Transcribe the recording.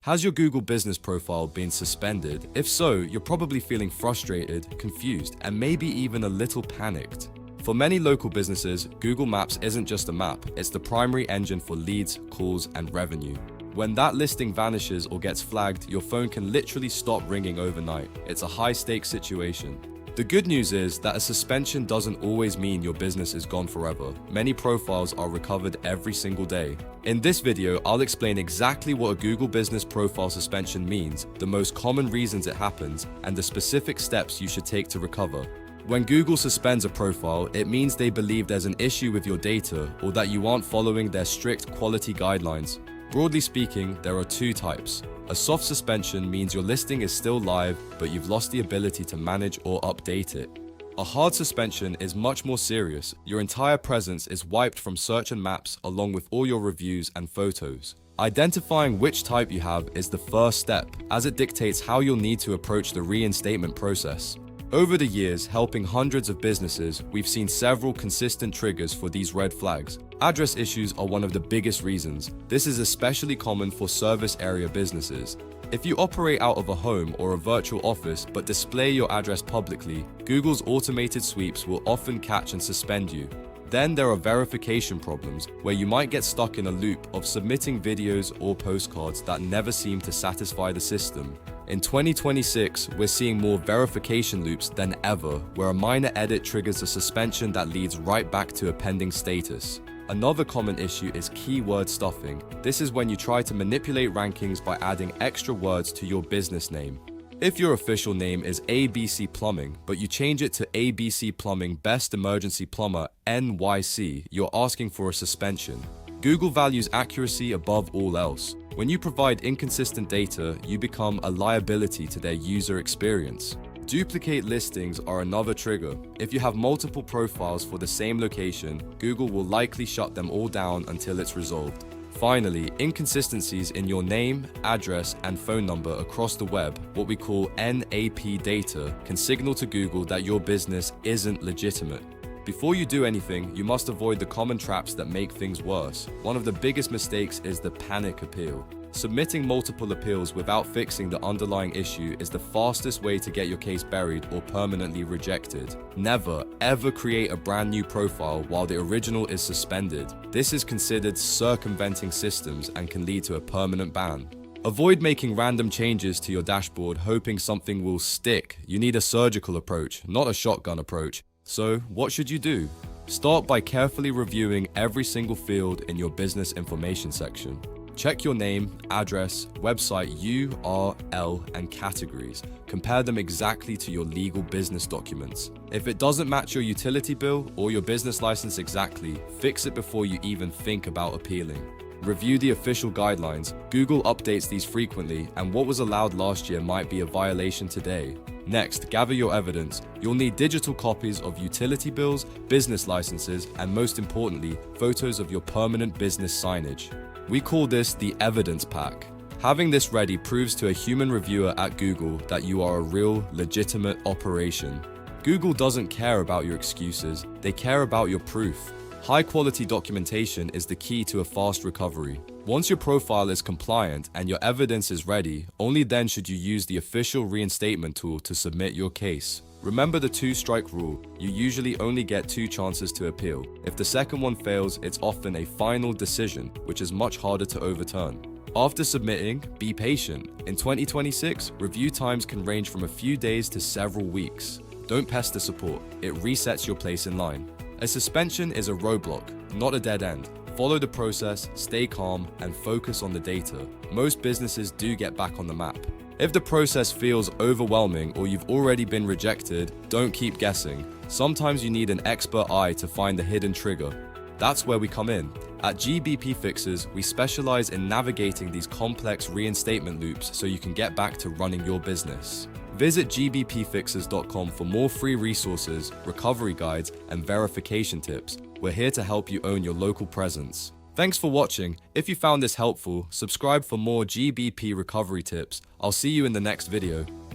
Has your Google business profile been suspended? If so, you're probably feeling frustrated, confused, and maybe even a little panicked. For many local businesses, Google Maps isn't just a map, it's the primary engine for leads, calls, and revenue. When that listing vanishes or gets flagged, your phone can literally stop ringing overnight. It's a high-stakes situation. The good news is that a suspension doesn't always mean your business is gone forever. Many profiles are recovered every single day. In this video, I'll explain exactly what a Google Business Profile suspension means, the most common reasons it happens, and the specific steps you should take to recover. When Google suspends a profile, it means they believe there's an issue with your data or that you aren't following their strict quality guidelines. Broadly speaking, there are two types. A soft suspension means your listing is still live, but you've lost the ability to manage or update it. A hard suspension is much more serious. Your entire presence is wiped from search and maps along with all your reviews and photos. Identifying which type you have is the first step, as it dictates how you'll need to approach the reinstatement process. Over the years, helping hundreds of businesses, we've seen several consistent triggers for these red flags. Address issues are one of the biggest reasons. This is especially common for service area businesses. If you operate out of a home or a virtual office but display your address publicly, Google's automated sweeps will often catch and suspend you. Then there are verification problems, where you might get stuck in a loop of submitting videos or postcards that never seem to satisfy the system. In 2026, we're seeing more verification loops than ever, where a minor edit triggers a suspension that leads right back to a pending status. Another common issue is keyword stuffing. This is when you try to manipulate rankings by adding extra words to your business name. If your official name is ABC Plumbing, but you change it to ABC Plumbing Best Emergency Plumber NYC, you're asking for a suspension. Google values accuracy above all else. When you provide inconsistent data, you become a liability to their user experience. Duplicate listings are another trigger. If you have multiple profiles for the same location, Google will likely shut them all down until it's resolved. Finally, inconsistencies in your name, address, and phone number across the web, what we call NAP data, can signal to Google that your business isn't legitimate. Before you do anything, you must avoid the common traps that make things worse. One of the biggest mistakes is the panic appeal. Submitting multiple appeals without fixing the underlying issue is the fastest way to get your case buried or permanently rejected. Never, ever create a brand new profile while the original is suspended. This is considered circumventing systems and can lead to a permanent ban. Avoid making random changes to your dashboard hoping something will stick. You need a surgical approach, not a shotgun approach. So, what should you do? Start by carefully reviewing every single field in your business information section. Check your name, address, website URL, and categories. Compare them exactly to your legal business documents. If it doesn't match your utility bill or your business license exactly, fix it before you even think about appealing. Review the official guidelines. Google updates these frequently, and what was allowed last year might be a violation today. Next, gather your evidence. You'll need digital copies of utility bills, business licenses, and most importantly, photos of your permanent business signage. We call this the evidence pack. Having this ready proves to a human reviewer at Google that you are a real, legitimate operation. Google doesn't care about your excuses, they care about your proof. High-quality documentation is the key to a fast recovery. Once your profile is compliant and your evidence is ready, only then should you use the official reinstatement tool to submit your case. Remember the two-strike rule. You usually only get 2 chances to appeal. If the second one fails, it's often a final decision, which is much harder to overturn. After submitting, be patient. In 2026, review times can range from a few days to several weeks. Don't pester support. It resets your place in line. A suspension is a roadblock, not a dead end. Follow the process, stay calm, and focus on the data. Most businesses do get back on the map. If the process feels overwhelming or you've already been rejected, don't keep guessing. Sometimes you need an expert eye to find the hidden trigger. That's where we come in. At GBP Fixers, we specialize in navigating these complex reinstatement loops so you can get back to running your business. Visit gbpfixers.com for more free resources, recovery guides, and verification tips. We're here to help you own your local presence. Thanks for watching. If you found this helpful, subscribe for more GBP recovery tips. I'll see you in the next video.